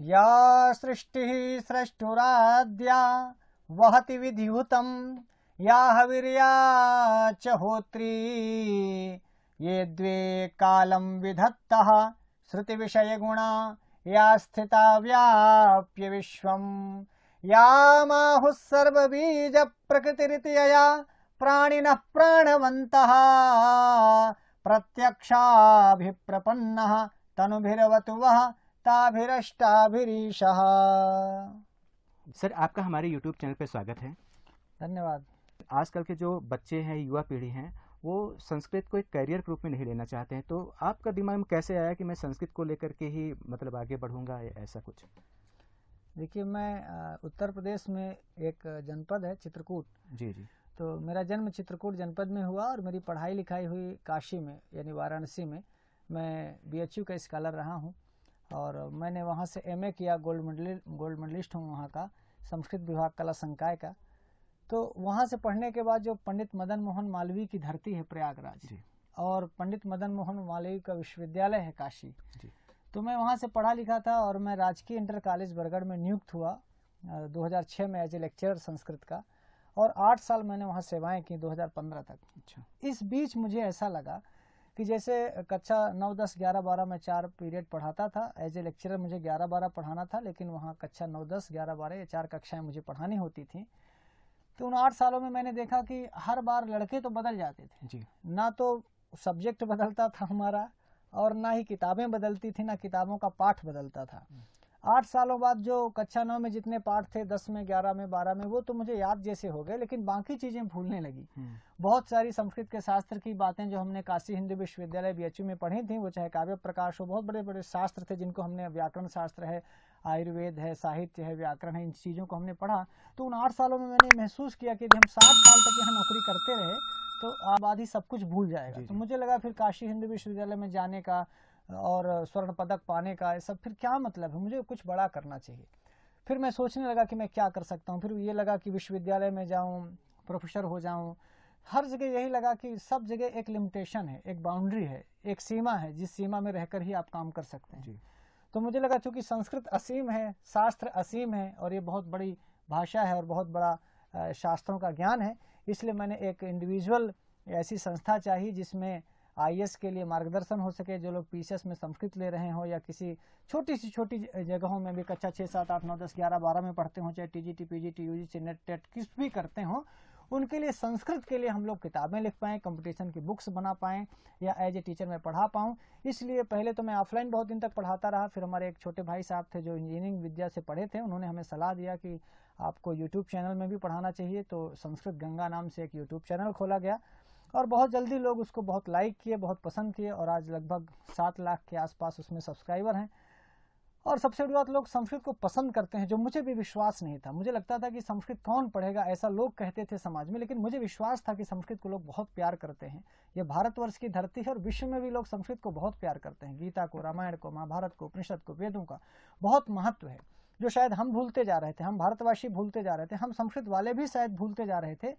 या सृष्टिः स्रष्टुराद्या वहति विधिहुतं या हविर्या च होत्री ये द्वे कालं विधत्तः श्रुतिविषयगुणा या स्थिता व्याप्य विश्वम् या माहुः सर्वबीजप्रकृतिरित्यया प्राणिनः प्राणवन्तः प्रत्यक्षाभिप्रपन्नः तनुभिरवतु वः ताभिरष्टाभिरीशः। सर, आपका हमारे YouTube चैनल पे स्वागत है। धन्यवाद। आजकल के जो बच्चे हैं, युवा पीढ़ी हैं, वो संस्कृत को एक करियर के रूप में नहीं लेना चाहते हैं, तो आपका दिमाग में कैसे आया कि मैं संस्कृत को लेकर के ही मतलब आगे बढ़ूंगा, ऐसा कुछ? देखिए, मैं उत्तर प्रदेश में एक जनपद है चित्रकूट। जी जी। तो मेरा जन्म चित्रकूट जनपद में हुआ और मेरी पढ़ाई लिखाई हुई काशी में यानी वाराणसी में। मैं BHU का स्कॉलर रहा हूँ और मैंने वहाँ से MA किया, गोल्ड मेडलिस्ट हूँ वहाँ का, संस्कृत विभाग कला संकाय का। तो वहाँ से पढ़ने के बाद जो पंडित मदन मोहन मालवीय की धरती है प्रयागराज, और पंडित मदन मोहन मालवीय का विश्वविद्यालय है काशी, तो मैं वहाँ से पढ़ा लिखा था और मैं राजकीय इंटर कॉलेज बरगढ़ में नियुक्त हुआ 2006 में एज ए लेक्चरर संस्कृत का, और 8 साल मैंने वहाँ सेवाएं की 2015 तक। अच्छा। इस बीच मुझे ऐसा लगा कि जैसे कक्षा 9, 10, 11, 12 में 4 पीरियड पढ़ाता था, एज ए लेक्चरर मुझे 11, 12 पढ़ाना था, लेकिन वहाँ कक्षा 9, 10, 11, 12 ये 4 कक्षाएं मुझे पढ़ानी होती थी। तो उन 8 सालों में मैंने देखा कि हर बार लड़के तो बदल जाते थे जी। ना, तो सब्जेक्ट बदलता था हमारा और ना ही किताबें बदलती थी, ना किताबों का पाठ बदलता था। 8 सालों बाद जो कक्षा 9 में जितने पाठ थे, 10 में, 11 में, 12 में, वो तो मुझे याद जैसे हो गए, लेकिन बाकी चीजें भूलने लगी। बहुत सारी संस्कृत के शास्त्र की बातें जो हमने काशी हिंदू विश्वविद्यालय BHU में पढ़ी थी, वो चाहे काव्य प्रकाश हो, बहुत बड़े बड़े शास्त्र थे जिनको हमने, व्याकरण शास्त्र है, आयुर्वेद है, साहित्य है, व्याकरण है, इन चीज़ों को हमने पढ़ा। तो उन 8 सालों में मैंने महसूस किया कि यदि हम 60 साल तक यहाँ नौकरी करते रहे तो आबादी सब कुछ भूल जाएगा। तो मुझे लगा फिर काशी हिंदू विश्वविद्यालय में जाने का और स्वर्ण पदक पाने का, ये सब फिर क्या मतलब है, मुझे कुछ बड़ा करना चाहिए। फिर मैं सोचने लगा कि मैं क्या कर सकता हूँ। फिर ये लगा कि विश्वविद्यालय में जाऊँ, प्रोफेसर हो जाऊँ। हर जगह यही लगा कि सब जगह एक लिमिटेशन है, एक बाउंड्री है, एक सीमा है, जिस सीमा में रहकर ही आप काम कर सकते हैं। तो मुझे लगा चूंकि संस्कृत असीम है, शास्त्र असीम है और ये बहुत बड़ी भाषा है और बहुत बड़ा शास्त्रों का ज्ञान है, इसलिए मैंने एक इंडिविजुअल ऐसी संस्था चाहिए जिसमें IAS के लिए मार्गदर्शन हो सके। जो लोग PCS में संस्कृत ले रहे हो या किसी छोटी जगहों में भी कक्षा 6, 7, 8, 9, 10, 11, 12 में पढ़ते हो, चाहे TGT, PGT, UGC, NET, TET किस भी करते हो, उनके लिए संस्कृत के लिए हम लोग किताबें लिख पाएँ, कंपटीशन की बुक्स बना पाएँ या एज ए टीचर मैं पढ़ा पाऊँ। इसलिए पहले तो मैं ऑफलाइन बहुत दिन तक पढ़ाता रहा। फिर हमारे एक छोटे भाई साहब थे जो इंजीनियरिंग विद्या से पढ़े थे, उन्होंने हमें सलाह दिया कि आपको YouTube चैनल में भी पढ़ाना चाहिए। तो संस्कृत गंगा नाम से एक YouTube चैनल खोला गया और बहुत जल्दी लोग उसको बहुत लाइक किए, बहुत पसंद किए और आज लगभग 7 लाख के आसपास उसमें सब्सक्राइबर हैं। और सबसे बड़ी बात, लोग संस्कृत को पसंद करते हैं, जो मुझे भी विश्वास नहीं था। मुझे लगता था कि संस्कृत कौन पढ़ेगा, ऐसा लोग कहते थे समाज में, लेकिन मुझे विश्वास था कि संस्कृत को लोग बहुत प्यार करते हैं। ये भारतवर्ष की धरती है और विश्व में भी लोग संस्कृत को बहुत प्यार करते हैं। गीता को, रामायण को, महाभारत को, उपनिषद को, वेदों का बहुत महत्व है, जो शायद हम भूलते जा रहे थे, हम भारतवासी भूलते जा रहे थे, हम संस्कृत वाले भी शायद भूलते जा रहे थे।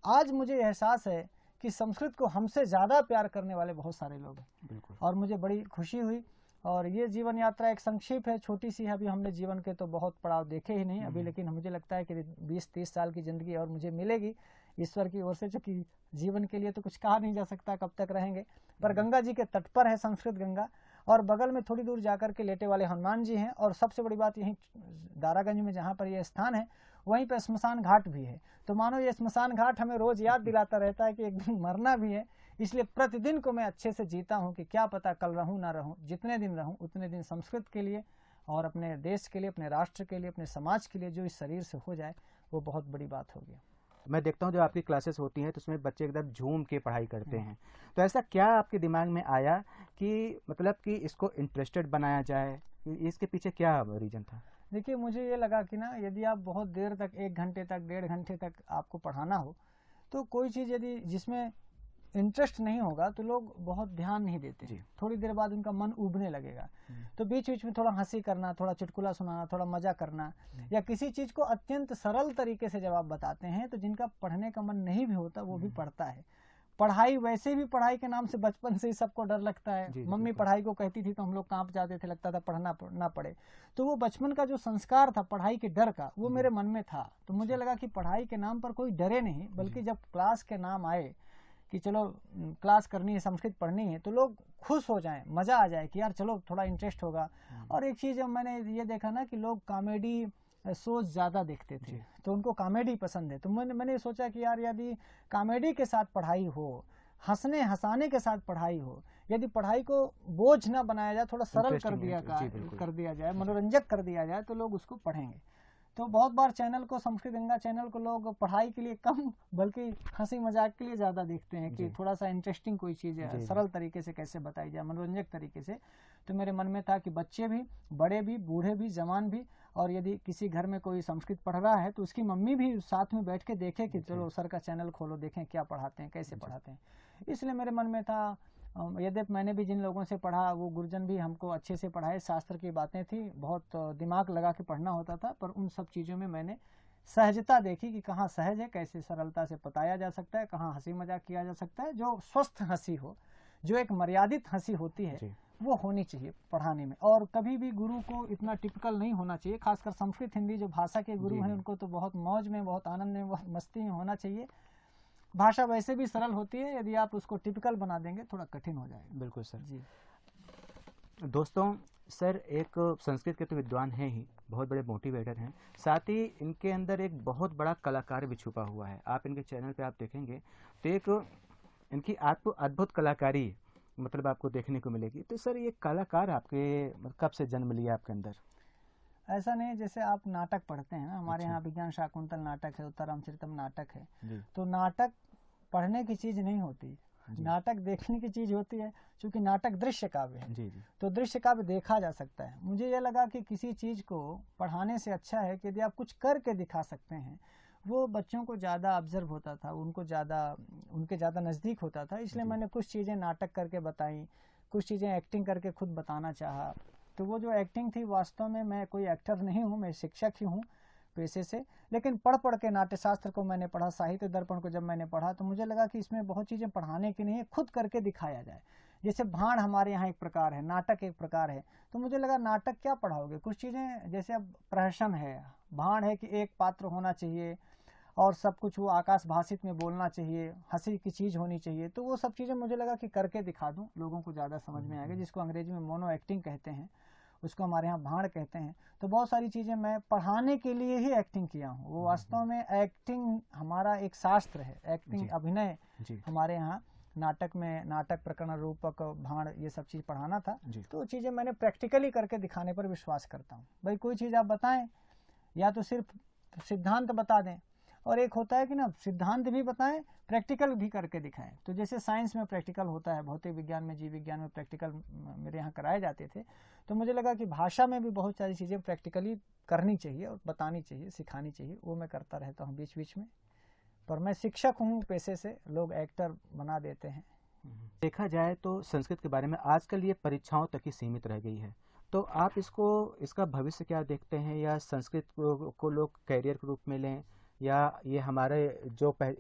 आज मुझे एहसास है कि संस्कृत को हमसे ज़्यादा प्यार करने वाले बहुत सारे लोग हैं और मुझे बड़ी खुशी हुई। और ये जीवन यात्रा एक संक्षेप है, छोटी सी है। अभी हमने जीवन के तो बहुत पड़ाव देखे ही नहीं अभी, लेकिन मुझे लगता है कि 20-30 साल की ज़िंदगी और मुझे मिलेगी ईश्वर की ओर से, चूँकि जीवन के लिए तो कुछ कहा नहीं जा सकता कब तक रहेंगे। पर गंगा जी के तट पर है संस्कृत गंगा, और बगल में थोड़ी दूर जाकर के लेटे वाले हनुमान जी हैं, और सबसे बड़ी बात यहीं दारागंज में जहाँ पर यह स्थान है वहीं पर श्मशान घाट भी है। तो मानो ये श्मशान घाट हमें रोज याद दिलाता रहता है कि एक दिन मरना भी है। इसलिए प्रतिदिन को मैं अच्छे से जीता हूँ कि क्या पता कल रहूँ ना रहूँ, जितने दिन रहूँ उतने दिन संस्कृत के लिए और अपने देश के लिए, अपने राष्ट्र के लिए, अपने समाज के लिए जो इस शरीर से हो जाए वो बहुत बड़ी बात होगी। मैं देखता हूँ जब आपकी क्लासेस होती हैं तो उसमें बच्चे एकदम झूम के पढ़ाई करते हैं, तो ऐसा क्या आपके दिमाग में आया कि मतलब कि इसको इंटरेस्टेड बनाया जाए, इसके पीछे क्या रीजन था? देखिए, मुझे ये लगा कि ना, यदि आप बहुत देर तक, 1 घंटे तक, 1.5 घंटे तक आपको पढ़ाना हो, तो कोई चीज़ यदि जिसमें इंटरेस्ट नहीं होगा तो लोग बहुत ध्यान नहीं देते। थोड़ी देर बाद उनका मन उबने लगेगा। तो बीच बीच में थोड़ा हंसी करना, थोड़ा चुटकुला सुनाना, थोड़ा मजा करना, या किसी चीज़ को अत्यंत सरल तरीके से जब आप बताते हैं तो जिनका पढ़ने का मन नहीं भी होता वो भी पढ़ता है। पढ़ाई वैसे भी पढ़ाई के नाम से बचपन से ही सबको डर लगता है। जी, मम्मी बिल्कुल। पढ़ाई को कहती थी तो हम लोग कांप जाते थे, लगता था पढ़ना ना पड़े। तो वो बचपन का जो संस्कार था पढ़ाई के डर का, वो जी। मेरे मन में था। तो मुझे लगा कि पढ़ाई के नाम पर कोई डरे नहीं, बल्कि जब क्लास के नाम आए कि चलो क्लास करनी है, संस्कृत पढ़नी है, तो लोग खुश हो जाएं, मजा आ जाए कि यार चलो थोड़ा इंटरेस्ट होगा। और एक चीज़ मैंने ये देखा ना कि लोग कॉमेडी शोज ज़्यादा देखते थे, तो उनको कॉमेडी पसंद है। तो मैंने सोचा कि यार यदि कॉमेडी के साथ पढ़ाई हो, हंसने हंसाने के साथ पढ़ाई हो, यदि पढ़ाई को बोझ ना बनाया जाए, थोड़ा सरल कर दिया जाए, मनोरंजक कर दिया जाए, तो लोग उसको पढ़ेंगे। तो बहुत बार चैनल को, संस्कृत गंगा चैनल को लोग पढ़ाई के लिए कम बल्कि हंसी मजाक के लिए ज़्यादा देखते हैं कि थोड़ा सा इंटरेस्टिंग कोई चीज़ है, सरल तरीके से कैसे बताई जाए, मनोरंजक तरीके से। तो मेरे मन में था कि बच्चे भी, बड़े भी, बूढ़े भी, जवान भी, और यदि किसी घर में कोई संस्कृत पढ़ रहा है तो उसकी मम्मी भी साथ में बैठ के देखे कि चलो सर का चैनल खोलो, देखें क्या पढ़ाते हैं, कैसे पढ़ाते हैं। इसलिए मेरे मन में था। यद्यपि मैंने भी जिन लोगों से पढ़ा, वो गुरुजन भी हमको अच्छे से पढ़ाए, शास्त्र की बातें थी, बहुत दिमाग लगा के पढ़ना होता था, पर उन सब चीज़ों में मैंने सहजता देखी कि कहाँ सहज है, कैसे सरलता से बताया जा सकता है, कहाँ हंसी मजाक किया जा सकता है, जो स्वस्थ हंसी हो, जो एक मर्यादित हंसी होती है, वो होनी चाहिए पढ़ाने में। और कभी भी गुरु को इतना टिपिकल नहीं होना चाहिए, खासकर संस्कृत हिंदी जो भाषा के गुरु हैं, उनको तो बहुत मौज में, बहुत आनंद में, बहुत मस्ती में होना चाहिए। भाषा वैसे भी सरल होती है, यदि आप उसको टिपिकल बना देंगे थोड़ा कठिन हो जाएगा। बिल्कुल सर जी। दोस्तों, सर एक संस्कृत के तो विद्वान हैं ही, बहुत बड़े मोटिवेटर हैं, साथ ही इनके अंदर एक बहुत बड़ा कलाकार भी छुपा हुआ है। आप इनके चैनल पे आप देखेंगे तो एक इनकी आपको अद्भुत कलाकारी मतलब आपको देखने को मिलेगी। तो सर ये कलाकार आपके कब से जन्म लिया आपके अंदर? ऐसा नहीं, जैसे आप नाटक पढ़ते हैं ना, हमारे यहाँ विज्ञान शाकुंतल नाटक है, उत्तरामचरितम नाटक है, तो नाटक पढ़ने की चीज़ नहीं होती, नाटक देखने की चीज़ होती है। क्योंकि नाटक दृश्य काव्य है, तो दृश्य काव्य देखा जा सकता है। मुझे ये लगा कि किसी चीज़ को पढ़ाने से अच्छा है कि यदि आप कुछ करके दिखा सकते हैं, वो बच्चों को ज़्यादा ऑब्जर्व होता था, उनको उनके ज़्यादा नज़दीक होता था। इसलिए मैंने कुछ चीज़ें नाटक करके बताई, कुछ चीज़ें एक्टिंग करके खुद बताना चाहा। तो वो जो एक्टिंग थी, वास्तव में मैं कोई एक्टर नहीं हूँ, मैं शिक्षक ही हूँ पेशे से। लेकिन पढ़ के नाट्यशास्त्र को मैंने पढ़ा, साहित्य दर्पण को जब मैंने पढ़ा, तो मुझे लगा कि इसमें बहुत चीज़ें पढ़ाने की नहीं है, खुद करके दिखाया जाए। जैसे भाण हमारे यहाँ एक प्रकार है, नाटक एक प्रकार है, तो मुझे लगा नाटक क्या पढ़ाओगे, कुछ चीज़ें जैसे अब प्रहसन है, भाण है कि एक पात्र होना चाहिए और सब कुछ वो आकाश भाषित में बोलना चाहिए, हंसी की चीज़ होनी चाहिए। तो वो सब चीज़ें मुझे लगा कि करके दिखा दूं, लोगों को ज़्यादा समझ में आएगा, जिसको अंग्रेजी में मोनो एक्टिंग कहते हैं, उसको हमारे यहाँ भाण कहते हैं। तो बहुत सारी चीज़ें मैं पढ़ाने के लिए ही एक्टिंग किया हूँ। वो वास्तव में एक्टिंग हमारा एक शास्त्र है, एक्टिंग अभिनय हमारे यहाँ नाटक में, नाटक प्रकरण, रूपक, भाण, ये सब चीज़ पढ़ाना था। तो चीज़ें मैंने प्रैक्टिकली करके दिखाने पर विश्वास करता हूँ। भाई कोई चीज़ आप बताएं, या तो सिर्फ सिद्धांत बता दें, और एक होता है कि ना सिद्धांत भी बताएं, प्रैक्टिकल भी करके दिखाएं। तो जैसे साइंस में प्रैक्टिकल होता है, भौतिक विज्ञान में, जीव विज्ञान में प्रैक्टिकल मेरे यहाँ कराए जाते थे, तो मुझे लगा कि भाषा में भी बहुत सारी चीज़ें प्रैक्टिकली करनी चाहिए और बतानी चाहिए, सिखानी चाहिए। वो मैं करता रहता हूँ बीच बीच में। पर मैं शिक्षक हूँ पेशे से, लोग एक्टर बना देते हैं। देखा जाए तो संस्कृत के बारे में आजकल ये परीक्षाओं तक ही सीमित रह गई है, तो आप इसका भविष्य क्या देखते हैं? या संस्कृत को लोग कैरियर के रूप में लें, या ये हमारे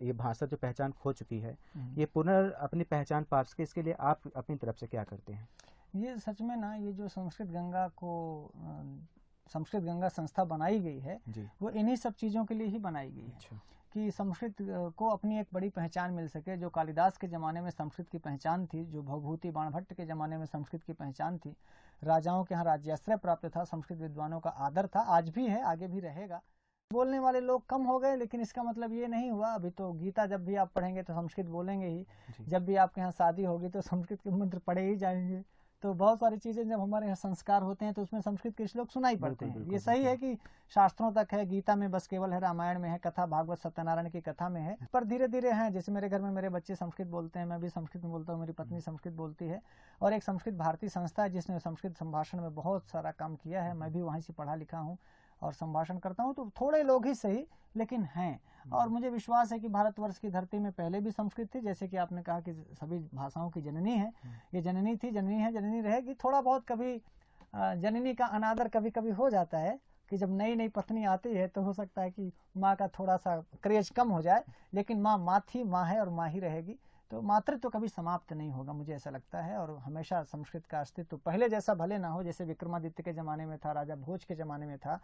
ये भाषा जो पहचान खो चुकी है, ये पुनः अपनी पहचान पा सके, इसके लिए आप अपनी तरफ से क्या करते हैं? ये सच में ना, ये जो संस्कृत गंगा संस्था बनाई गई है, वो इन्हीं सब चीज़ों के लिए ही बनाई गई है कि संस्कृत को अपनी एक बड़ी पहचान मिल सके। जो कालिदास के ज़माने में संस्कृत की पहचान थी, जो भवभूति बाणभट्ट के ज़माने में संस्कृत की पहचान थी, राजाओं के यहाँ राज्याश्रय प्राप्त था, संस्कृत विद्वानों का आदर था, आज भी है, आगे भी रहेगा। बोलने वाले लोग कम हो गए, लेकिन इसका मतलब ये नहीं हुआ। अभी तो गीता जब भी आप पढ़ेंगे तो संस्कृत बोलेंगे ही, जब भी आपके यहाँ शादी होगी तो संस्कृत के मंत्र पढ़े ही जाएंगे। तो बहुत सारी चीज़ें जब हमारे यहाँ संस्कार होते हैं तो उसमें संस्कृत के श्लोक सुनाई पड़ते हैं। ये सही है कि शास्त्रों तक है, गीता में बस केवल है, रामायण में है, कथा भागवत सत्यनारायण की कथा में है, पर धीरे धीरे हैं। जैसे मेरे घर में मेरे बच्चे संस्कृत बोलते हैं, मैं भी संस्कृत में बोलता हूँ, मेरी पत्नी संस्कृत बोलती है, और एक संस्कृत भारती संस्था है जिसने संस्कृत संभाषण में बहुत सारा काम किया है। मैं भी वहीं से पढ़ा लिखा हूँ और संभाषण करता हूँ। तो थोड़े लोग ही सही, लेकिन हैं। और मुझे विश्वास है कि भारतवर्ष की धरती में पहले भी संस्कृत थी, जैसे कि आपने कहा कि सभी भाषाओं की जननी है, ये जननी थी, जननी है, जननी रहेगी। थोड़ा बहुत कभी जननी का अनादर कभी कभी हो जाता है कि जब नई नई पत्नी आती है तो हो सकता है कि माँ का थोड़ा सा क्रेज कम हो जाए, लेकिन माँ थी, माँ है और माँ ही रहेगी। तो मातृत्व कभी समाप्त नहीं होगा, मुझे ऐसा लगता है। और हमेशा संस्कृत का अस्तित्व पहले जैसा भले ना हो, जैसे विक्रमादित्य के ज़माने में था, राजा भोज के ज़माने में था,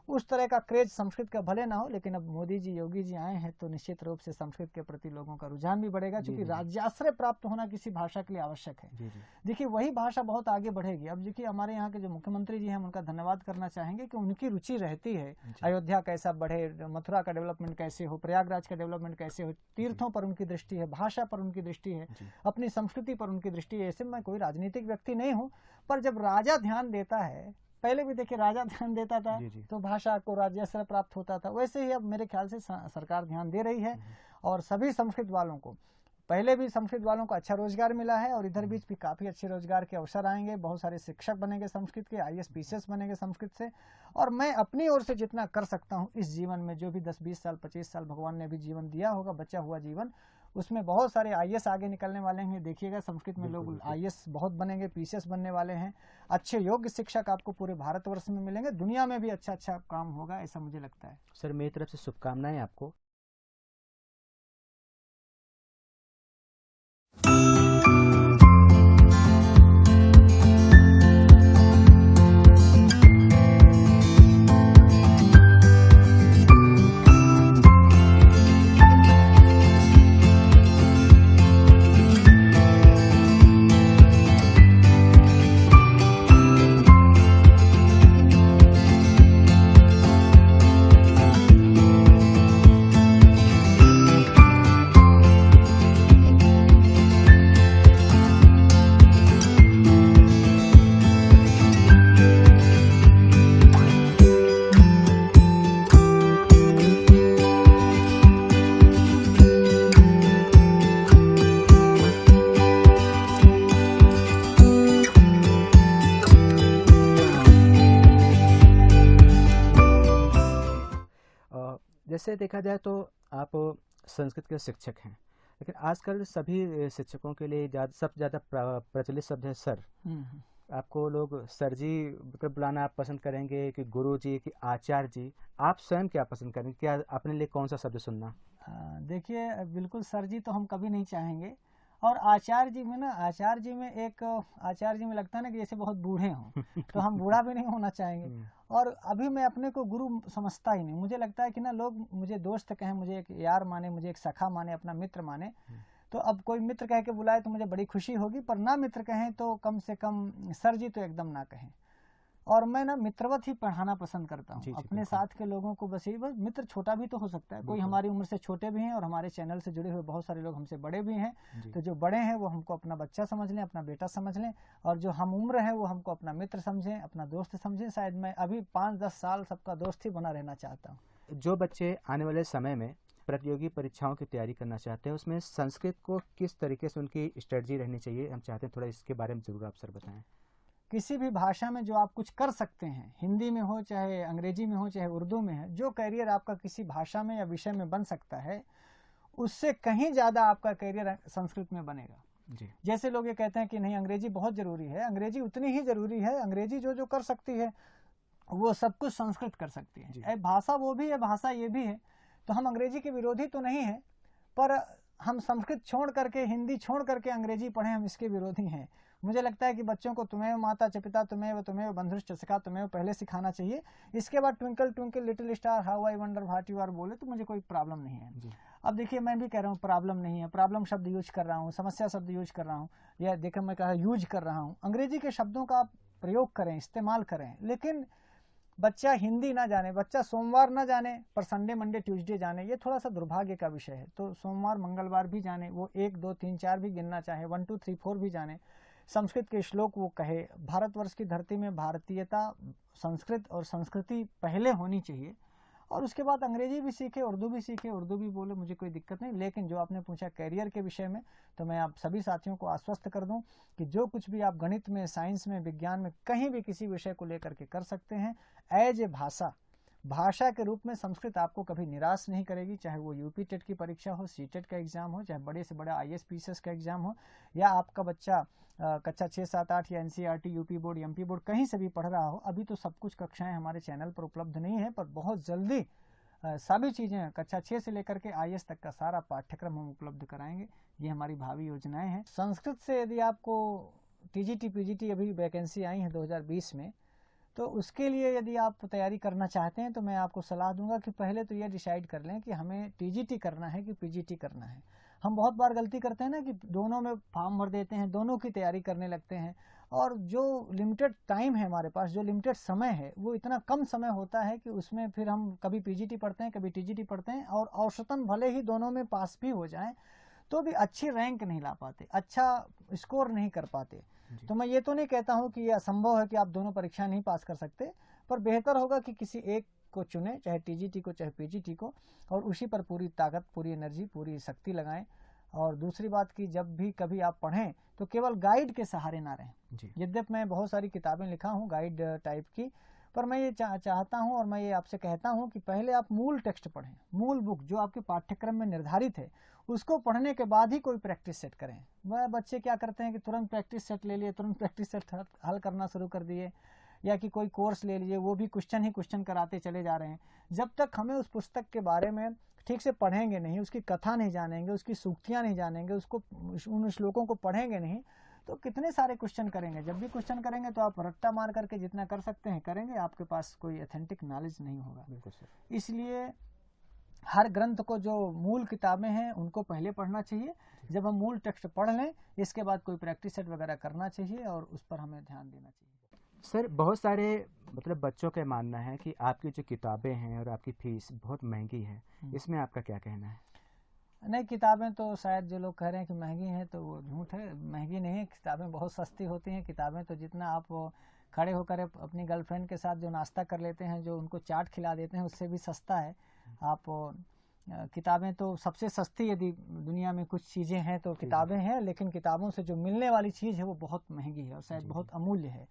उस तरह का क्रेज संस्कृत का भले ना हो, लेकिन अब मोदी जी, योगी जी आए हैं तो निश्चित रूप से संस्कृत के प्रति लोगों का रुझान भी बढ़ेगा, क्योंकि राज्याश्रय प्राप्त होना किसी भाषा के लिए आवश्यक है। देखिए वही भाषा बहुत आगे बढ़ेगी। अब देखिए हमारे यहाँ के जो मुख्यमंत्री जी हैं, हम उनका धन्यवाद करना चाहेंगे कि उनकी रुचि रहती है अयोध्या कैसा बढ़े, मथुरा का डेवलपमेंट कैसे हो, प्रयागराज का डेवलपमेंट कैसे हो, तीर्थों पर उनकी दृष्टि है, भाषा पर उनकी दृष्टि है, अपनी संस्कृति पर उनकी दृष्टि है। ऐसे मैं कोई राजनीतिक व्यक्ति नहीं हूँ, पर जब राजा ध्यान देता है, पहले भी देखिए राजा ध्यान देता था तो भाषा को राज्याश्रय प्राप्त होता था, वैसे ही अब मेरे ख्याल से सरकार ध्यान दे रही है। और सभी संस्कृत वालों को, पहले भी संस्कृत वालों को अच्छा रोजगार मिला है और इधर बीच भी काफ़ी अच्छे रोजगार के अवसर आएंगे, बहुत सारे शिक्षक बनेंगे संस्कृत के, IAS PCS बनेंगे संस्कृत से। और मैं अपनी ओर से जितना कर सकता हूँ इस जीवन में, जो भी 10-20 साल 25 साल भगवान ने अभी जीवन दिया होगा, बचा हुआ जीवन, उसमें बहुत सारे IAS आगे निकलने वाले हैं। देखिएगा संस्कृत में लोग IAS बहुत बनेंगे, PCS बनने वाले हैं। अच्छे योग्य शिक्षक आपको पूरे भारतवर्ष में मिलेंगे, दुनिया में भी अच्छा अच्छा काम होगा, ऐसा मुझे लगता है। सर मेरी तरफ से शुभकामनाएं आपको। जैसे देखा जाए तो आप संस्कृत के शिक्षक हैं, लेकिन आजकल सभी शिक्षकों के लिए सबसे ज़्यादा प्रचलित शब्द है सर। आपको लोग सर जी बुलाना आप पसंद करेंगे कि गुरु जी कि आचार्य जी? आप स्वयं क्या पसंद करेंगे, क्या अपने लिए कौन सा शब्द सुनना? देखिए बिल्कुल सर जी तो हम कभी नहीं चाहेंगे। और आचार्य जी में ना, आचार्य जी में लगता है ना कि जैसे बहुत बूढ़े हों, तो हम बूढ़ा भी नहीं होना चाहेंगे। और अभी मैं अपने को गुरु समझता ही नहीं। मुझे लगता है कि ना लोग मुझे दोस्त कहें, मुझे एक यार माने, मुझे एक सखा माने, अपना मित्र माने, तो अब कोई मित्र कह के बुलाए तो मुझे बड़ी खुशी होगी, पर ना मित्र कहें तो कम से कम सर जी तो एकदम ना कहें। और मैं ना मित्रवत ही पढ़ाना पसंद करता हूँ अपने साथ के लोगों को। बस मित्र छोटा भी तो हो सकता है, कोई हमारी उम्र से छोटे भी हैं और हमारे चैनल से जुड़े हुए बहुत सारे लोग हमसे बड़े भी हैं। तो जो बड़े हैं वो हमको अपना बच्चा समझ लें, अपना बेटा समझ लें, और जो हम उम्र है वो हमको अपना मित्र समझें, अपना दोस्त समझें। शायद मैं अभी 5-10 साल सबका दोस्त ही बना रहना चाहता हूँ। जो बच्चे आने वाले समय में प्रतियोगी परीक्षाओं की तैयारी करना चाहते हैं, उसमें संस्कृत को किस तरीके से उनकी स्ट्रेटजी रहनी चाहिए, हम चाहते हैं थोड़ा इसके बारे में ज़रूर आप सर बताएं। किसी भी भाषा में जो आप कुछ कर सकते हैं, हिंदी में हो चाहे अंग्रेजी में हो चाहे उर्दू में है, जो करियर आपका किसी भाषा में या विषय में बन सकता है, उससे कहीं ज़्यादा आपका करियर संस्कृत में बनेगा। जी। जैसे लोग ये कहते हैं कि नहीं अंग्रेजी बहुत ज़रूरी है, अंग्रेजी उतनी ही ज़रूरी है। अंग्रेजी जो कर सकती है वो सब कुछ संस्कृत कर सकती है। भाषा वो भी है, भाषा ये भी है। तो हम अंग्रेजी के विरोधी तो नहीं है, पर हम संस्कृत छोड़ करके, हिंदी छोड़ करके अंग्रेजी पढ़ें, हम इसके विरोधी हैं। मुझे लगता है कि बच्चों को तुम्हें माता च पिता तुम्हें बंधुश्च सखा तुम्हें पहले सिखाना चाहिए। इसके बाद twinkle twinkle little star how I wonder what you are बोले तो मुझे कोई प्रॉब्लम नहीं है। अब देखिए मैं भी कह रहा हूँ प्रॉब्लम नहीं है, प्रॉब्लम शब्द यूज कर रहा हूँ, समस्या शब्द यूज कर रहा हूँ, या देखो मैं कहा यूज कर रहा हूँ। अंग्रेजी के शब्दों का आप प्रयोग करें, इस्तेमाल करें, लेकिन बच्चा हिंदी ना जाने, बच्चा सोमवार ना जाने पर संडे मंडे ट्यूसडे जाने, ये थोड़ा सा दुर्भाग्य का विषय है। तो सोमवार मंगलवार भी जाने, वो 1 2 3 4 भी गिनना चाहे, 1 2 3 4 भी जाने, संस्कृत के श्लोक वो कहे। भारतवर्ष की धरती में भारतीयता, संस्कृत और संस्कृति पहले होनी चाहिए, और उसके बाद अंग्रेजी भी सीखे, उर्दू भी सीखे, उर्दू भी बोले, मुझे कोई दिक्कत नहीं। लेकिन जो आपने पूछा करियर के विषय में, तो मैं आप सभी साथियों को आश्वस्त कर दूं कि जो कुछ भी आप गणित में, साइंस में, विज्ञान में, कहीं भी किसी विषय को लेकर के कर सकते हैं। एज ए भाषा के रूप में संस्कृत आपको कभी निराश नहीं करेगी। चाहे वो यूपी टेट की परीक्षा हो, सीटेट का एग्जाम हो, चाहे बड़े से बड़ा IAS PCS का एग्जाम हो, या आपका बच्चा कक्षा 6, 7, 8 या NCERT, UP board, MP board कहीं से भी पढ़ रहा हो। अभी तो सब कुछ कक्षाएं हमारे चैनल पर उपलब्ध नहीं है, पर बहुत जल्दी सभी चीज़ें कक्षा 6 से लेकर के IAS तक का सारा पाठ्यक्रम हम उपलब्ध कराएंगे। ये हमारी भावी योजनाएं हैं। संस्कृत से यदि आपको TGT PGT अभी वैकेंसी आई है 2020 में, तो उसके लिए यदि आप तैयारी करना चाहते हैं तो मैं आपको सलाह दूंगा कि पहले तो ये डिसाइड कर लें कि हमें TGT करना है कि PGT करना है। हम बहुत बार गलती करते हैं ना कि दोनों में फॉर्म भर देते हैं, दोनों की तैयारी करने लगते हैं, और जो लिमिटेड टाइम है हमारे पास, जो लिमिटेड समय है, वो इतना कम समय होता है कि उसमें फिर हम कभी PGT पढ़ते हैं, कभी TGT पढ़ते हैं, और औसतन भले ही दोनों में पास भी हो जाएं तो भी अच्छी रैंक नहीं ला पाते, अच्छा स्कोर नहीं कर पाते। तो मैं ये तो नहीं कहता हूँ कि ये असंभव है कि आप दोनों परीक्षा नहीं पास कर सकते, पर बेहतर होगा कि किसी एक को चुने, चाहे TGT को चाहे PGT को, और उसी पर पूरी ताकत, पूरी एनर्जी, पूरी शक्ति लगाएं। और दूसरी बात कि जब भी कभी आप पढ़ें तो केवल गाइड के सहारे ना रहें। यद्यपि मैं बहुत सारी किताबें लिखा हूँ गाइड टाइप की, पर मैं ये चाहता हूँ और मैं ये आपसे कहता हूँ कि पहले आप मूल टेक्स्ट पढ़ें, मूल बुक जो आपके पाठ्यक्रम में निर्धारित है, उसको पढ़ने के बाद ही कोई प्रैक्टिस सेट करें। वह बच्चे क्या करते हैं कि तुरंत प्रैक्टिस सेट ले लिए, तुरंत प्रैक्टिस सेट हल करना शुरू कर दिए, या कि कोई कोर्स ले लीजिए, वो भी क्वेश्चन ही क्वेश्चन कराते चले जा रहे हैं। जब तक हमें उस पुस्तक के बारे में ठीक से पढ़ेंगे नहीं, उसकी कथा नहीं जानेंगे, उसकी सूक्तियाँ नहीं जानेंगे, उसको उन श्लोकों को पढ़ेंगे नहीं, तो कितने सारे क्वेश्चन करेंगे। जब भी क्वेश्चन करेंगे तो आप रट्टा मार करके जितना कर सकते हैं करेंगे, आपके पास कोई ऑथेंटिक नॉलेज नहीं होगा। बिल्कुल सर। इसलिए हर ग्रंथ को, जो मूल किताबें हैं उनको पहले पढ़ना चाहिए। जब हम मूल टेक्स्ट पढ़ लें, इसके बाद कोई प्रैक्टिस सेट वगैरह करना चाहिए और उस पर हमें ध्यान देना चाहिए। सर बहुत सारे मतलब बच्चों का मानना है कि आपकी जो किताबें हैं और आपकी फीस बहुत महंगी है, इसमें आपका क्या कहना है? नहीं, किताबें तो शायद जो लोग कह रहे हैं कि महंगी हैं तो वो झूठ है, महंगी नहीं है। किताबें बहुत सस्ती होती हैं। किताबें तो जितना आप खड़े होकर अपनी गर्लफ्रेंड के साथ जो नाश्ता कर लेते हैं, जो उनको चाट खिला देते हैं, उससे भी सस्ता है। आप किताबें तो सबसे सस्ती, यदि दुनिया में कुछ चीज़ें हैं तो किताबें हैं, लेकिन किताबों से जो मिलने वाली चीज़ है वो बहुत महंगी है और शायद बहुत अमूल्य है।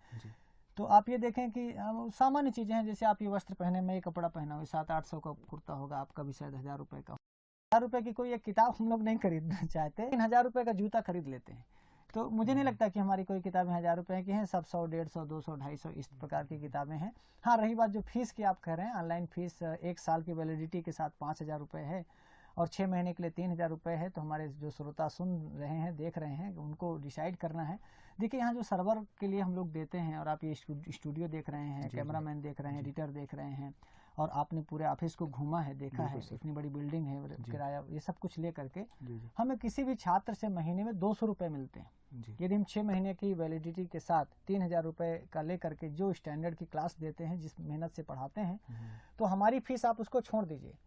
तो आप ये देखें कि सामान्य चीज़ें हैं, जैसे आप ये वस्त्र पहने, मैं ये कपड़ा पहना हूँ, 700-800 का कुर्ता होगा, आपका भी शायद 1000 रुपये का। 1000 रुपये की कोई एक किताब हम लोग नहीं खरीदना चाहते, 3000 रुपये का जूता खरीद लेते हैं। तो मुझे नहीं लगता कि हमारी कोई किताबें 1000 रुपये की हैं। सब 100, 150, 200, 250 इस प्रकार की किताबें हैं। हाँ, रही बात जो फीस की आप कह रहे हैं, ऑनलाइन फीस 1 साल की वैलिडिटी के साथ 5000 रुपये है और 6 महीने के लिए 3000 रुपये है। तो हमारे जो श्रोता सुन रहे हैं, देख रहे हैं, उनको डिसाइड करना है। देखिए, यहाँ जो सर्वर के लिए हम लोग देते हैं, और आप ये स्टूडियो देख रहे हैं, कैमरामैन देख रहे हैं, एडिटर देख रहे हैं, और आपने पूरे ऑफिस को घूमा है, देखा है, इतनी बड़ी बिल्डिंग है, किराया, ये सब कुछ ले करके हमें किसी भी छात्र से महीने में 200 रुपये मिलते हैं। यदि हम 6 महीने की वैलिडिटी के साथ 3000 रुपये का ले करके जो स्टैंडर्ड की क्लास देते हैं, जिस मेहनत से पढ़ाते हैं, तो हमारी फीस आप उसको छोड़ दीजिए।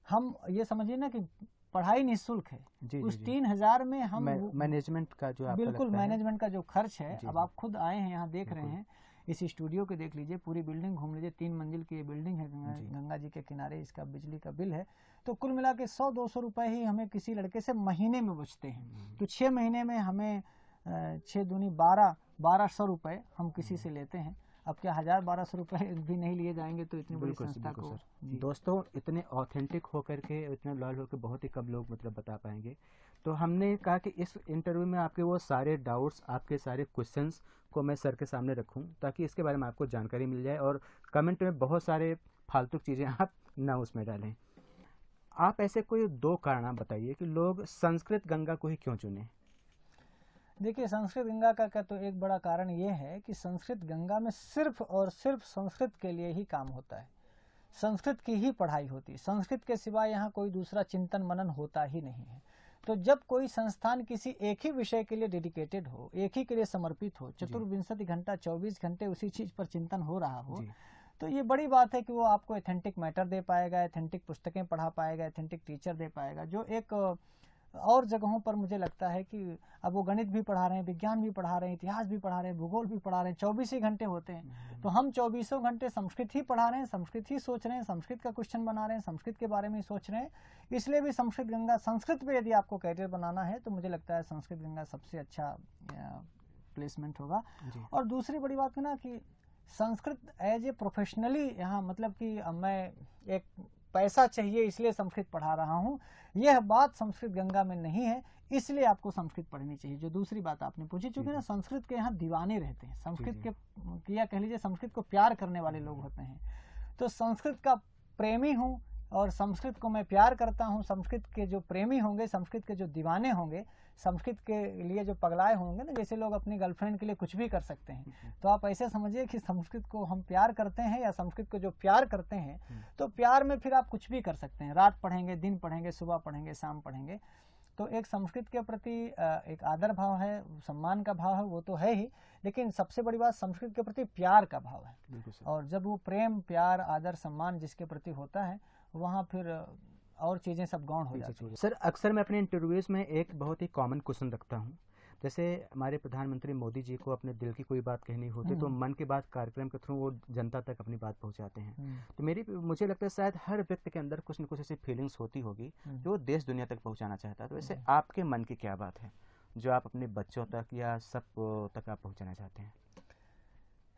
हम ये समझिए ना कि पढ़ाई निःशुल्क है। उस 3000 में हम मैनेजमेंट का जो बिल्कुल मैनेजमेंट का जो खर्च है, अब आप खुद आए हैं, यहाँ देख रहे हैं, इस स्टूडियो को देख लीजिए, पूरी बिल्डिंग घूम लीजिए, 3 मंजिल की ये बिल्डिंग है, गंगा जी के किनारे, इसका बिजली का बिल है। तो कुल मिला के 100-200 रुपये ही हमें किसी लड़के से महीने में बचते हैं। तो 6 महीने में हमें 6 दूनी 1200 रुपये हम किसी से लेते हैं। अब क्या 1000-1200 रुपये भी नहीं लिए जाएंगे तो इतनी बड़ी संस्था को। दोस्तों, इतने ऑथेंटिक होकर के, इतने लॉयल होकर बहुत ही कम लोग मतलब बता पाएंगे। तो हमने कहा कि इस इंटरव्यू में आपके वो सारे डाउट्स, आपके सारे क्वेश्चंस को मैं सर के सामने रखूं, ताकि इसके बारे में आपको जानकारी मिल जाए, और कमेंट में बहुत सारे फालतू चीज़ें आप ना उसमें डालें। आप ऐसे कोई 2 कारण बताइए कि लोग संस्कृत गंगा को ही क्यों चुने? देखिए, संस्कृत गंगा का तो एक बड़ा कारण ये है कि संस्कृत गंगा में सिर्फ और सिर्फ संस्कृत के लिए ही काम होता है, संस्कृत की ही पढ़ाई होती है। संस्कृत के सिवा यहाँ कोई दूसरा चिंतन मनन होता ही नहीं है। तो जब कोई संस्थान किसी एक ही विषय के लिए डेडिकेटेड हो, एक ही के लिए समर्पित हो, 24 घंटा 24 घंटे उसी चीज पर चिंतन हो रहा हो, तो ये बड़ी बात है कि वो आपको एथेंटिक मैटर दे पाएगा, एथेंटिक पुस्तकें पढ़ा पाएगा, एथेंटिक टीचर दे पाएगा। जो एक और जगहों पर मुझे लगता है कि अब वो गणित भी पढ़ा रहे हैं, विज्ञान भी पढ़ा रहे हैं, इतिहास भी पढ़ा रहे हैं, भूगोल भी पढ़ा रहे हैं, 24 ही घंटे होते हैं। तो हम 24 घंटे संस्कृत ही पढ़ा रहे हैं, संस्कृत ही सोच रहे हैं, संस्कृत का क्वेश्चन बना रहे हैं, संस्कृत के बारे में सोच रहे हैं। इसलिए भी संस्कृत गंगा, संस्कृत पे यदि आपको कैरियर बनाना है तो मुझे लगता है संस्कृत गंगा सबसे अच्छा प्लेसमेंट होगा। और दूसरी बड़ी बात है ना कि संस्कृत एज ए प्रोफेशनली यहाँ, मतलब कि मैं एक पैसा चाहिए इसलिए संस्कृत पढ़ा रहा हूँ, यह बात संस्कृत गंगा में नहीं है। इसलिए आपको संस्कृत पढ़नी चाहिए। जो दूसरी बात आपने पूछी, चूंकि ना संस्कृत के यहाँ दीवाने रहते हैं, संस्कृत के या कह लीजिए संस्कृत को प्यार करने वाले लोग होते हैं। तो संस्कृत का प्रेमी हूँ और संस्कृत को मैं प्यार करता हूँ। संस्कृत के जो प्रेमी होंगे, संस्कृत के जो दीवाने होंगे, संस्कृत के लिए जो पगलाए होंगे ना, जैसे लोग अपनी गर्लफ्रेंड के लिए कुछ भी कर सकते हैं, तो आप ऐसे समझिए कि संस्कृत को हम प्यार करते हैं या संस्कृत को जो प्यार करते हैं, तो प्यार में फिर आप कुछ भी कर सकते हैं। रात पढ़ेंगे, दिन पढ़ेंगे, सुबह पढ़ेंगे, शाम पढ़ेंगे। तो एक संस्कृत के प्रति एक आदर भाव है, सम्मान का भाव है, वो तो है ही, लेकिन सबसे बड़ी बात संस्कृत के प्रति प्यार का भाव है। और जब वो प्रेम, प्यार, आदर, सम्मान जिसके प्रति होता है, वहाँ फिर और चीज़ें सब गौण हो जाती हैं। सर, अक्सर मैं अपने इंटरव्यूज़ में एक बहुत ही कॉमन क्वेश्चन रखता हूँ। जैसे हमारे प्रधानमंत्री मोदी जी को अपने दिल की कोई बात कहनी होती तो मन की बात कार्यक्रम के थ्रू वो जनता तक अपनी बात पहुंचाते हैं। तो मुझे लगता है शायद हर व्यक्ति के अंदर कुछ न कुछ ऐसी फीलिंग्स होती होगी जो वो देश दुनिया तक पहुंचाना चाहता है। तो वैसे आपके मन की क्या बात है जो आप अपने बच्चों तक या सब तक आप पहुँचाना चाहते हैं?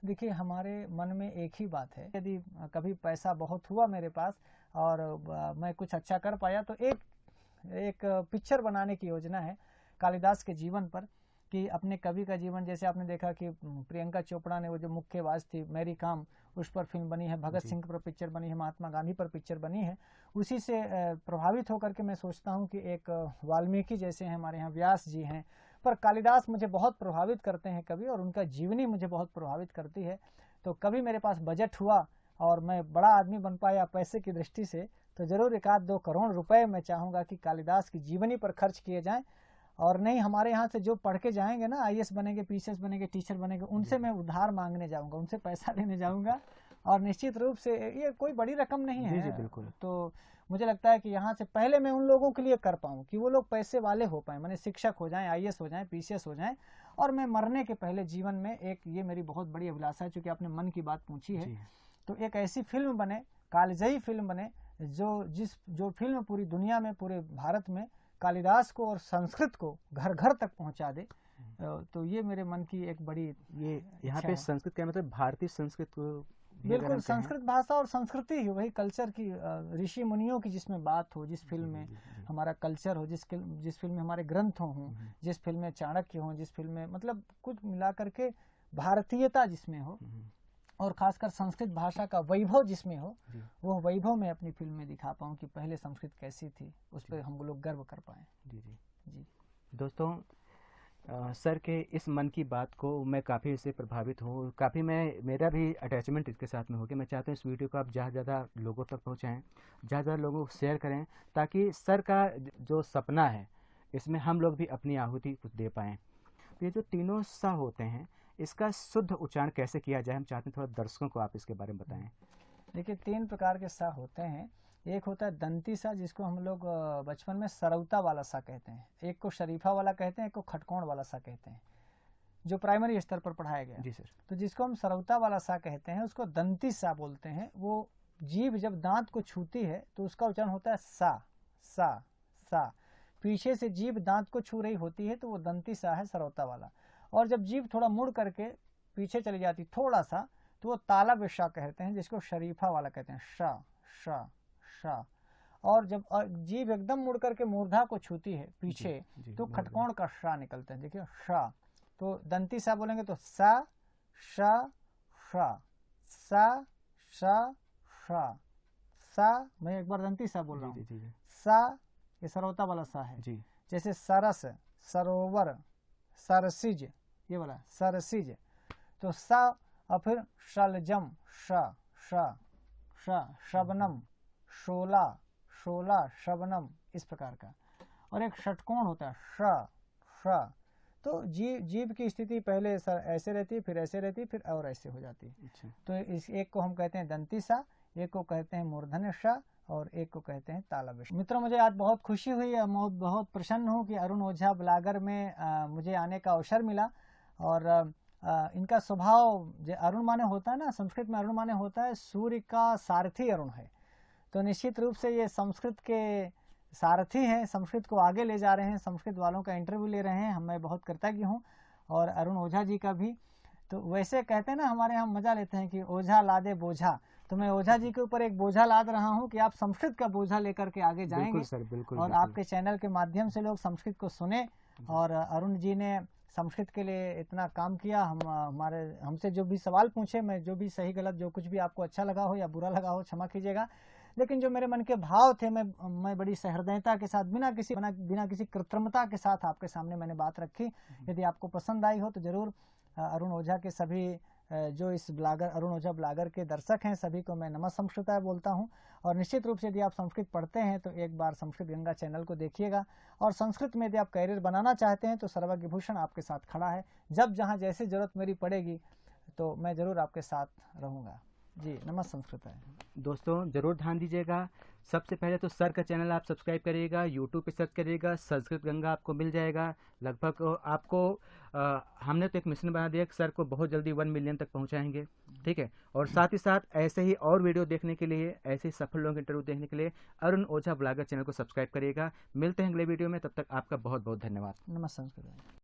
देखिए, हमारे मन में एक ही बात है, यदि कभी पैसा बहुत हुआ मेरे पास और मैं कुछ अच्छा कर पाया तो एक पिक्चर बनाने की योजना है कालिदास के जीवन पर, कि अपने कवि का जीवन। जैसे आपने देखा कि प्रियंका चोपड़ा ने वो जो मुक्केबाज थी मैरी कॉम, उस पर फिल्म बनी है, भगत सिंह पर पिक्चर बनी है, महात्मा गांधी पर पिक्चर बनी है। उसी से प्रभावित होकर के मैं सोचता हूँ कि एक वाल्मीकि जैसे हैं हमारे यहाँ, व्यास जी हैं, पर कालिदास मुझे बहुत प्रभावित करते हैं कवि, और उनका जीवनी मुझे बहुत प्रभावित करती है। तो कभी मेरे पास बजट हुआ और मैं बड़ा आदमी बन पाया पैसे की दृष्टि से, तो जरूर 1-2 करोड़ रुपए मैं चाहूँगा कि कालिदास की जीवनी पर खर्च किए जाएं। और नहीं, हमारे यहाँ से जो पढ़ के जाएंगे ना, IAS बनेंगे, PCS बनेंगे, टीचर बनेंगे, उनसे मैं उधार मांगने जाऊँगा, उनसे पैसा लेने जाऊँगा। और निश्चित रूप से ये कोई बड़ी रकम नहीं है। जी, बिल्कुल। तो मुझे लगता है कि यहाँ से पहले मैं उन लोगों के लिए कर पाऊँ कि वो लोग पैसे वाले हो पाएँ, माने शिक्षक हो जाएं, IAS हो जाएं, PCS हो जाएं, और मैं मरने के पहले जीवन में ये मेरी बहुत बड़ी अभिलाषा है। चूँकि आपने मन की बात पूछी है, तो एक ऐसी फिल्म बने, कालजयी फिल्म बने, जो फिल्म पूरी दुनिया में, पूरे भारत में कालिदास को और संस्कृत को घर घर तक पहुंचा दे। तो ये मेरे मन की एक बड़ी यहाँ पे संस्कृत क्या मतलब भारतीय संस्कृत को, बिल्कुल संस्कृत भाषा और संस्कृति ही, वही कल्चर की, ऋषि मुनियों की जिसमें बात हो, जिस फिल्म में हमारा कल्चर हो, जिस फिल्म में हमारे ग्रंथ हों, जिस फिल्म में चाणक्य हो, जिस फिल्म में मतलब कुछ मिला करके भारतीयता जिसमें हो, और खासकर संस्कृत भाषा का वैभव जिसमें हो, वो वैभव मैं अपनी फिल्म में दिखा पाऊँ कि पहले संस्कृत कैसी थी, उस पर हम लोग गर्व कर पाएँ। जी दोस्तों, सर के इस मन की बात को मैं काफ़ी इससे प्रभावित हूँ, काफ़ी मेरा भी अटैचमेंट इसके साथ में हो गया। मैं चाहता हूँ इस वीडियो को आप ज़्यादा लोगों तक पहुँचाएँ, ज़्यादा लोगों को शेयर करें, ताकि सर का जो सपना है इसमें हम लोग भी अपनी आहुति कुछ दे पाएँ। तो ये जो तीनों सा होते हैं, इसका शुद्ध उच्चारण कैसे किया जाए, हम चाहते हैं थोड़ा दर्शकों को आप इसके बारे में बताएं। देखिए, 3 प्रकार के सा होते हैं। एक होता है दंती सा, जिसको हम लोग बचपन में सरौता वाला सा कहते हैं, एक को शरीफा वाला कहते हैं, एक को खटकोण वाला सा कहते हैं, जो प्राइमरी स्तर पर पढ़ाया गया। जी सर। तो जिसको हम सरौता वाला सा कहते हैं, उसको दंती सा बोलते हैं। वो जीभ जब दांत को छूती है तो उसका उच्चारण होता है सा सा सा। पीछे से जीभ दांत को छू रही होती है तो वो दंती सा है, सरौता वाला। और जब जीभ थोड़ा मुड़ करके पीछे चली जाती थोड़ा सा, तो वो ताला विशा कहते हैं, जिसको शरीफा वाला कहते हैं, शा शा शा। और जब जीभ एकदम मुड़ करके मूर्धा को छूती है पीछे, तो खटकोण का शा निकलते हैं। देखिए, शा। तो दंती सा बोलेंगे तो सा शा शा, सा शा शा, सा। मैं एक बार दंती सा बोल रहा हूँ। सा ये सरौता वाला सा है जी। जैसे सरस, सरोवर, सरसिज, ये वाला सरसिज। तो सा, और फिर शलजम, शा शा शा, शबनम, शोला शोला, शबनम, इस प्रकार का। और एक षटकोण होता है, शा शा। तो जीभ की स्थिति पहले ऐसे रहती है, फिर ऐसे रहती है, फिर और ऐसे हो जाती है। अच्छा। तो इस एक को हम कहते हैं दंती सा, एक को कहते हैं मूर्धन्य शा, और एक को कहते हैं तालव्य। मित्रों, मुझे आज बहुत खुशी हुई है, बहुत प्रसन्न हूँ कि अरुण ओझा ब्लॉगर में मुझे आने का अवसर मिला। और इनका स्वभाव, जो अरुण माने होता है ना, संस्कृत में अरुण माने होता है सूर्य का सारथी अरुण है। तो निश्चित रूप से ये संस्कृत के सारथी हैं, संस्कृत को आगे ले जा रहे हैं, संस्कृत वालों का इंटरव्यू ले रहे हैं। मैं बहुत कृतज्ञ हूँ, और अरुण ओझा जी का भी। तो वैसे कहते हैं ना, हमारे यहाँ मजा लेते हैं कि ओझा लादे बोझा, तो मैं ओझा जी के ऊपर एक बोझा लाद रहा हूँ कि आप संस्कृत का बोझा लेकर के आगे जाएंगे। बिल्कुल सर, बिल्कुल। और आपके चैनल के माध्यम से लोग संस्कृत को सुने। और अरुण जी ने संस्कृत के लिए इतना काम किया। हमसे जो भी सवाल पूछे, मैं जो भी सही गलत, जो कुछ भी आपको अच्छा लगा हो या बुरा लगा हो, क्षमा कीजिएगा। लेकिन जो मेरे मन के भाव थे मैं बड़ी सहृदयता के साथ बिना किसी कृत्रिमता के साथ आपके सामने मैंने बात रखी। यदि आपको पसंद आई हो तो जरूर अरुण ओझा के सभी जो इस ब्लॉगर अरुण ओझा ब्लॉगर के दर्शक हैं सभी को मैं नमः संस्कृताय बोलता हूं। और निश्चित रूप से यदि आप संस्कृत पढ़ते हैं तो एक बार संस्कृत गंगा चैनल को देखिएगा, और संस्कृत में यदि आप कैरियर बनाना चाहते हैं तो सर्वज्ञ भूषण आपके साथ खड़ा है। जब जहां जैसे जरूरत मेरी पड़ेगी तो मैं जरूर आपके साथ रहूँगा। जी नमः संस्कृताय। दोस्तों जरूर ध्यान दीजिएगा, सबसे पहले तो सर का चैनल आप सब्सक्राइब करिएगा, यूट्यूब पे सर्च करिएगा, संस्कृत गंगा आपको मिल जाएगा। लगभग आपको हमने तो एक मिशन बना दिया कि सर को बहुत जल्दी 1 मिलियन तक पहुंचाएंगे, ठीक है। और साथ ही साथ ऐसे ही और वीडियो देखने के लिए, ऐसे ही सफल लोगों के इंटरव्यू देखने के लिए अरुण ओझा ब्लॉगर चैनल को सब्सक्राइब करिएगा। मिलते हैं अगले वीडियो में, तब तक आपका बहुत बहुत धन्यवाद। नमः संस्कृताय।